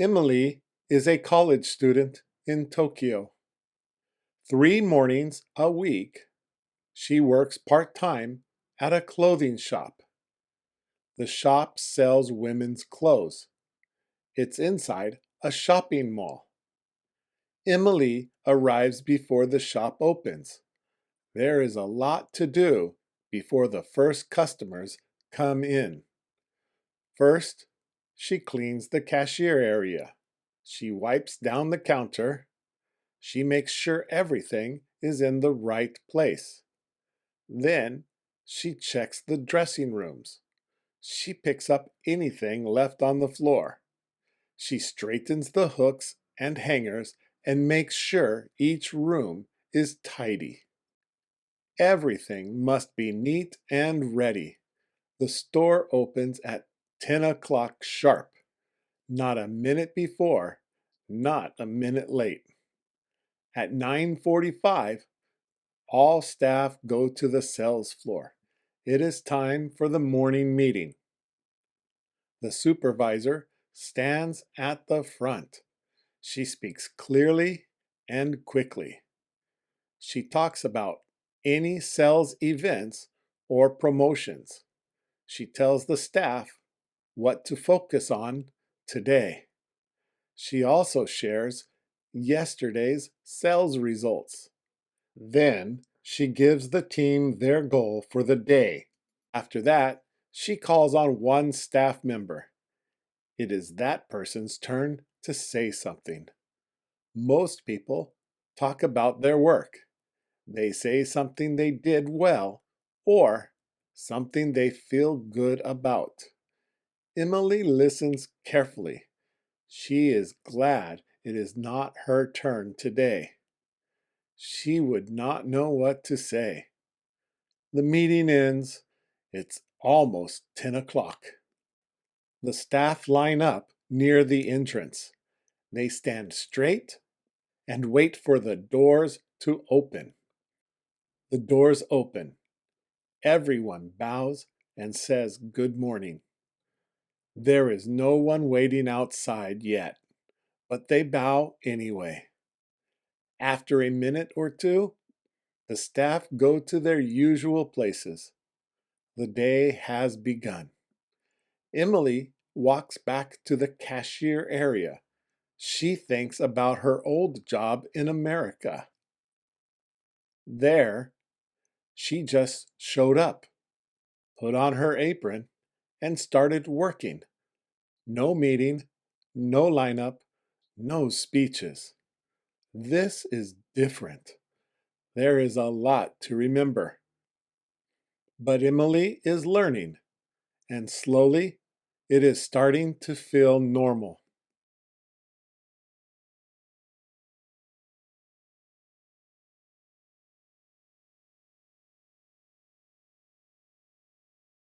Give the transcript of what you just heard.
Emily is a college student in Tokyo. 3 mornings a week, she works part-time at a clothing shop. The shop sells women's clothes. It's inside a shopping mall. Emily arrives before the shop opens. There is a lot to do before the first customers come in. First, she cleans the cashier area. She wipes down the counter. She makes sure everything is in the right place. Then, she checks the dressing rooms. She picks up anything left on the floor. She straightens the hooks and hangers and makes sure each room is tidy. Everything must be neat and ready. The store opens at 10 o'clock sharp. Not a minute before, not a minute late. At 9:45, all staff go to the sales floor. It is time for the morning meeting. The supervisor stands at the front. She speaks clearly and quickly. She talks about any sales events or promotions. She tells the staff what to focus on today. She also shares yesterday's sales results. Then she gives the team their goal for the day. After that, she calls on one staff member. It is that person's turn to say something. Most people talk about their work. They say something they did well or something they feel good about. Emily listens carefully. She is glad it is not her turn today. She would not know what to say. The meeting ends. It's almost 10 o'clock. The staff line up near the entrance. They stand straight and wait for the doors to open. The doors open. Everyone bows and says good morning. There is no one waiting outside yet, but they bow anyway. After a minute or two, the staff go to their usual places. The day has begun. Emily walks back to the cashier area. She thinks about her old job in America. There, she just showed up, put on her apron, and started working. No meeting, no lineup, no speeches. This is different. There is a lot to remember. But Emily is learning, and slowly it is starting to feel normal.